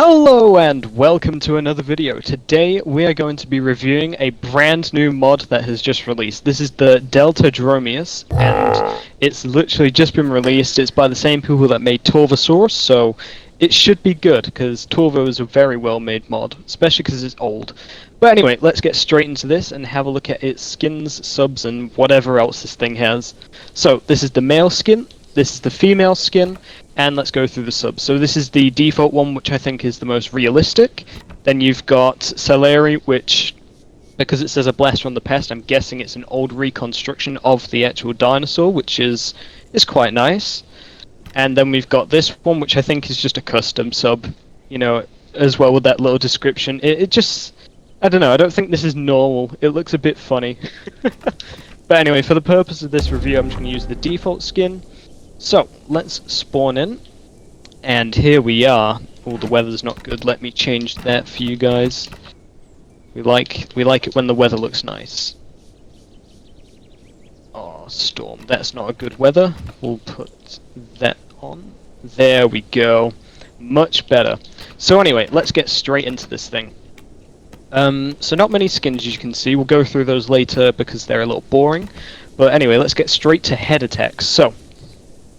Hello and welcome to another video. Today we are going to be reviewing a brand new mod that has just released. This is the Dietary, and it's literally just been released. It's by the same people that made Torvosaurus, so it should be good because Torvo is a very well made mod, especially because it's old. But anyway, let's get straight into this and have a look at its skins, subs, and whatever else this thing has. So this is the male skin, this is the female skin, and let's go through the subs. So this is the default one, which I think is the most realistic. Then you've got Celery, which, because it says a blast from the past, I'm guessing it's an old reconstruction of the actual dinosaur, which is quite nice. And then we've got this one, which I think is just a custom sub, you know, as well with that little description. It just, I don't know, I don't think this is normal. It looks a bit funny. But anyway, for the purpose of this review, I'm just going to use the default skin. So, let's spawn in, and here we are. Oh, the weather's not good. Let me change that for you guys. We like it when the weather looks nice. Oh, storm. That's not a good weather. We'll put that on. There we go. Much better. So anyway, let's get straight into this thing. So not many skins, as you can see. We'll go through those later because they're a little boring. But anyway, let's get straight to head attacks. So,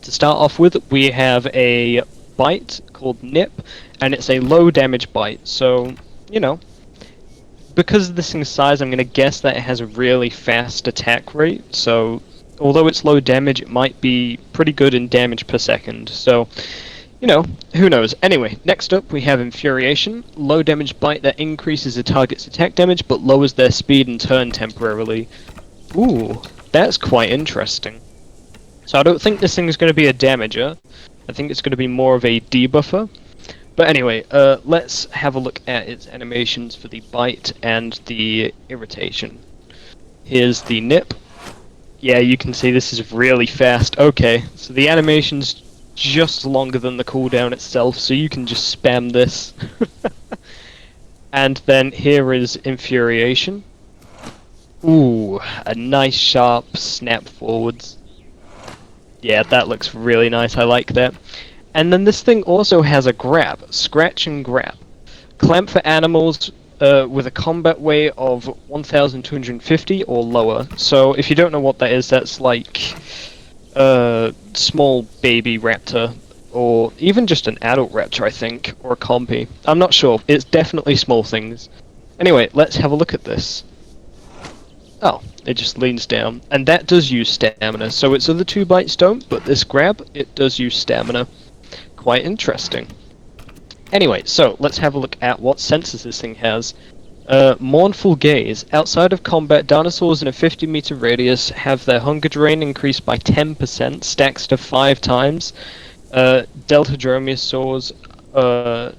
to start off with, we have a bite called Nip, and it's a low damage bite, so, you know, because of this thing's size, I'm going to guess that it has a really fast attack rate, so, although it's low damage, it might be pretty good in damage per second, so, you know, who knows. Anyway, next up we have Infuriation, low damage bite that increases a target's attack damage, but lowers their speed and turn temporarily. Ooh, that's quite interesting. So I don't think this thing is going to be a damager. I think it's going to be more of a debuffer. But anyway, let's have a look at its animations for the bite and the irritation. Here's the nip. Yeah, you can see this is really fast. Okay, so the animation's just longer than the cooldown itself, so you can just spam this. And then here is Infuriation. Ooh, a nice sharp snap forwards. Yeah, that looks really nice, I like that. And then this thing also has a grab, scratch and grab. Clamp for animals with a combat weight of 1,250 or lower. So if you don't know what that is, that's like a small baby raptor, or even just an adult raptor, I think, or a compy. I'm not sure, it's definitely small things. Anyway, let's have a look at this. Oh, it just leans down, and that does use stamina, so its other two bites don't, but this grab, it does use stamina. Quite interesting. Anyway, so let's have a look at what senses this thing has. Mournful Gaze. Outside of combat, dinosaurs in a 50-meter radius have their hunger drain increased by 10%, stacks to 5 times. Deltadromeosaurs are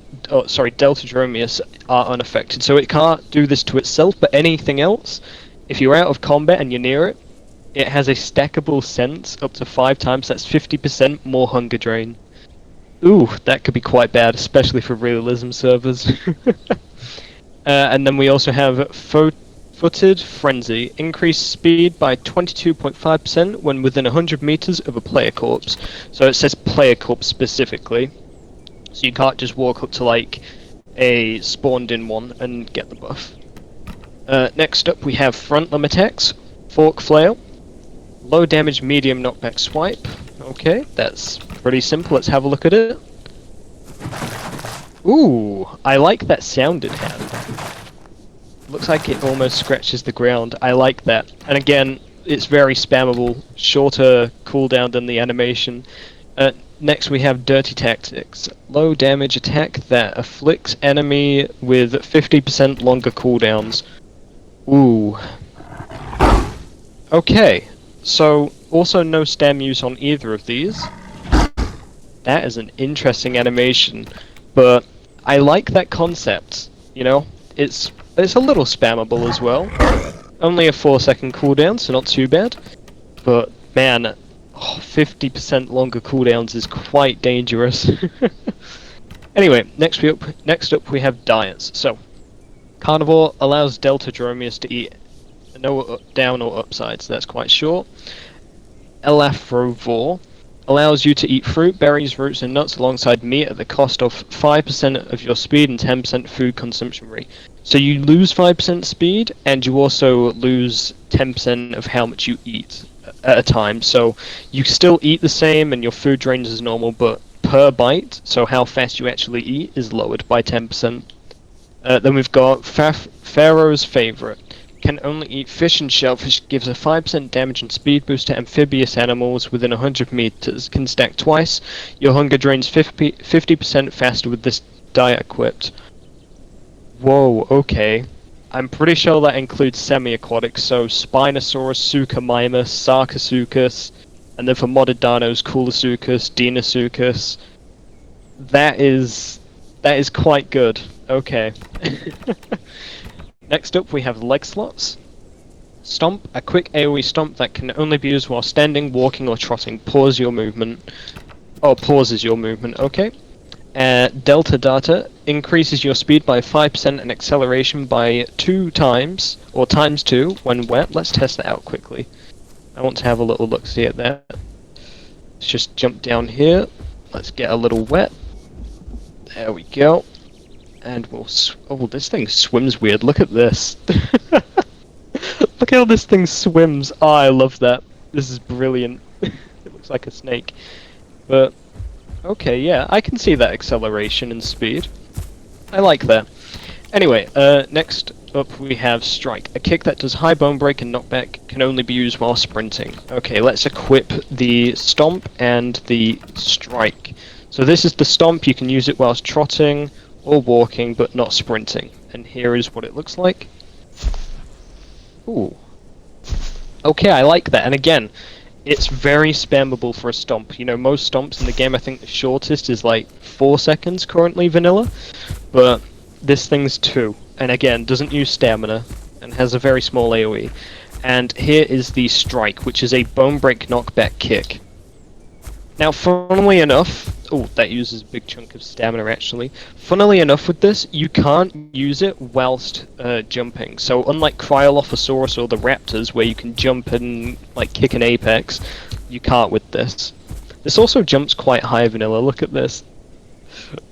unaffected, so it can't do this to itself, but anything else, if you're out of combat and you're near it, it has a stackable sense up to 5 times, that's 50% more hunger drain. Ooh, that could be quite bad, especially for realism servers. And then we also have Footed Frenzy. Increased speed by 22.5% when within 100 meters of a player corpse. So it says player corpse specifically. So you can't just walk up to like a spawned in one and get the buff. Next up we have Frontlimb attacks, Fork Flail, low damage medium knockback swipe. Okay, that's pretty simple, let's have a look at it. Ooh, I like that sound it had. Looks like it almost scratches the ground, I like that. And again, it's very spammable, shorter cooldown than the animation. Next we have Dirty Tactics, low damage attack that afflicts enemy with 50% longer cooldowns. Ooh. Okay, so also no stam use on either of these. That is an interesting animation, but I like that concept, you know? It's a little spammable as well. Only a 4-second cooldown, so not too bad. But man, 50% longer cooldowns is quite dangerous. Anyway, next up we have diets. So, Carnivore allows Deltadromeus to eat no down or upside, so that's quite short. Elafrovore allows you to eat fruit, berries, roots, and nuts alongside meat at the cost of 5% of your speed and 10% food consumption rate. So you lose 5% speed, and you also lose 10% of how much you eat at a time. So you still eat the same, and your food drains as normal, but per bite, so how fast you actually eat, is lowered by 10%. Then we've got Pharaoh's Favorite. Can only eat fish and shellfish, gives a 5% damage and speed boost to amphibious animals within 100 meters, can stack twice. Your hunger drains 50% faster with this diet equipped. Whoa, okay. I'm pretty sure that includes semi-aquatics, so Spinosaurus, Suchomimus, Sarcosuchus, and then for modded dinos, Coolosuchus, Deinosuchus. That is quite good. Okay. Next up, we have leg slots. Stomp, a quick AoE stomp that can only be used while standing, walking, or trotting. Pause your movement. Oh, pauses your movement, okay. Delta Data increases your speed by 5% and acceleration by 2 times, or times 2, when wet. Let's test that out quickly. I want to have a little look-see at that. Let's just jump down here. Let's get a little wet. There we go. And we'll... oh, this thing swims weird. Look at this. Look how this thing swims. Oh, I love that. This is brilliant. It looks like a snake. But, okay, yeah, I can see that acceleration and speed. I like that. Anyway, next up we have Strike. A kick that does high bone break and knockback can only be used while sprinting. Okay, let's equip the Stomp and the Strike. So this is the Stomp. You can use it whilst trotting or walking, but not sprinting. And here is what it looks like. Ooh. Okay, I like that. And again, it's very spammable for a stomp. You know, most stomps in the game, I think the shortest is like 4 seconds currently, vanilla. But this thing's 2. And again, doesn't use stamina, and has a very small AoE. And here is the Strike, which is a bone break knockback kick. Now, funnily enough... oh, that uses a big chunk of stamina, actually. Funnily enough with this, you can't use it whilst jumping. So, unlike Cryolophosaurus or the Raptors, where you can jump and, like, kick an apex, you can't with this. This also jumps quite high, vanilla. Look at this.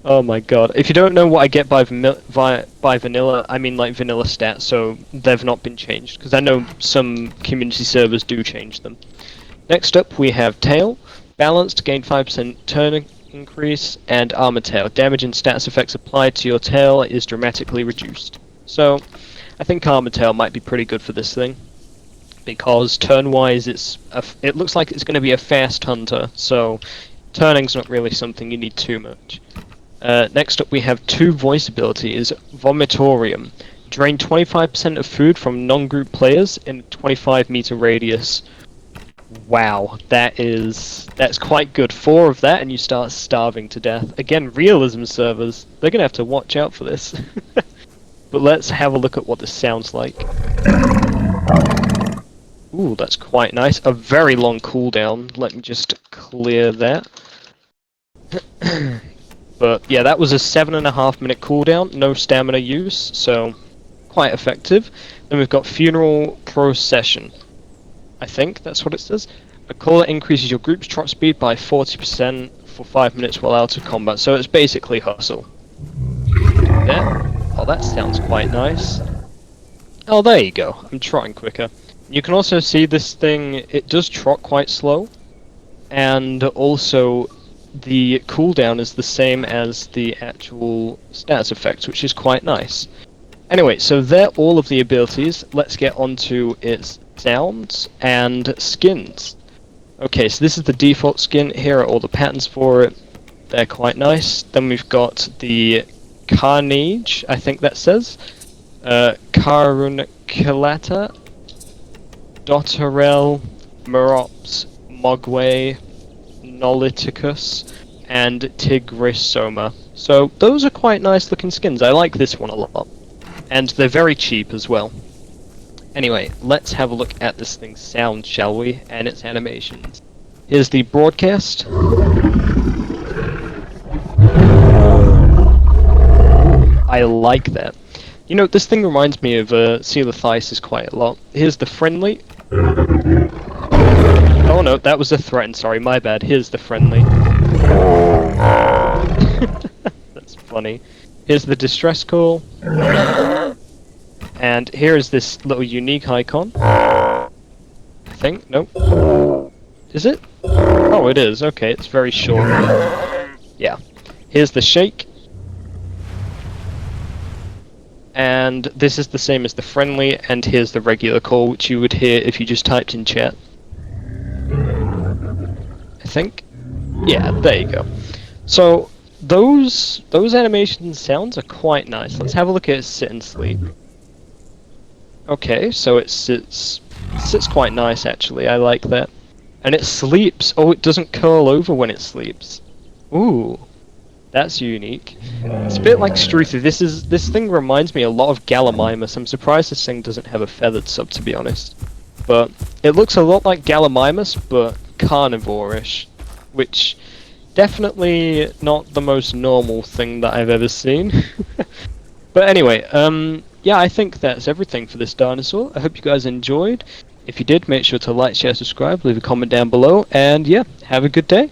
Oh my god. If you don't know what I get by vanilla, I mean, like, vanilla stats, so they've not been changed. Because I know some community servers do change them. Next up, we have Tail. Balanced, gain 5% turn increase, and Armor Tail. Damage and stats effects applied to your tail is dramatically reduced. So, I think Armor Tail might be pretty good for this thing. Because turn-wise, it looks like it's going to be a fast hunter, so turning's not really something you need too much. Next up we have 2 voice abilities. Vomitorium. Drain 25% of food from non-group players in a 25-meter radius. Wow, that's quite good. 4 of that and you start starving to death. Again, realism servers, they're gonna have to watch out for this. But let's have a look at what this sounds like. Ooh, that's quite nice. A very long cooldown. Let me just clear that. But yeah, that was a 7.5 minute cooldown, no stamina use, so quite effective. Then we've got Funeral Procession. I think that's what it says. A call that increases your group's trot speed by 40% for 5 minutes while out of combat. So it's basically Hustle. There. Oh, that sounds quite nice. Oh, there you go. I'm trotting quicker. You can also see this thing, it does trot quite slow. And also, the cooldown is the same as the actual stats effects, which is quite nice. Anyway, so they're all of the abilities. Let's get onto its sounds and skins. Okay, so this is the default skin. Here are all the patterns for it. They're quite nice. Then we've got the Carnage, I think that says. Carunculata, Dotterel, Merops, Mogwai, Noliticus, and Tigrisoma. So those are quite nice looking skins. I like this one a lot. And they're very cheap as well. Anyway, let's have a look at this thing's sound, shall we? And its animations. Here's the broadcast. I like that. You know, this thing reminds me of Coelothysis quite a lot. Here's the friendly. Oh no, that was a threat. Sorry, my bad. Here's the friendly. That's funny. Here's the distress call. And here is this little unique icon. I think. Nope. Is it? Oh, it is. Okay, it's very short. Yeah. Here's the shake. And this is the same as the friendly, and here's the regular call, which you would hear if you just typed in chat. I think. Yeah, there you go. So those animation sounds are quite nice. Let's have a look at sit and sleep. Okay, so it sits quite nice actually. I like that. And it sleeps. Oh, it doesn't curl over when it sleeps. Ooh. That's unique. It's a bit like Struthy. This thing reminds me a lot of Gallimimus. I'm surprised this thing doesn't have a feathered sub, to be honest. But it looks a lot like Gallimimus, but carnivore-ish, which definitely not the most normal thing that I've ever seen. But anyway, yeah, I think that's everything for this dinosaur. I hope you guys enjoyed. If you did, make sure to like, share, subscribe, leave a comment down below, and yeah, have a good day.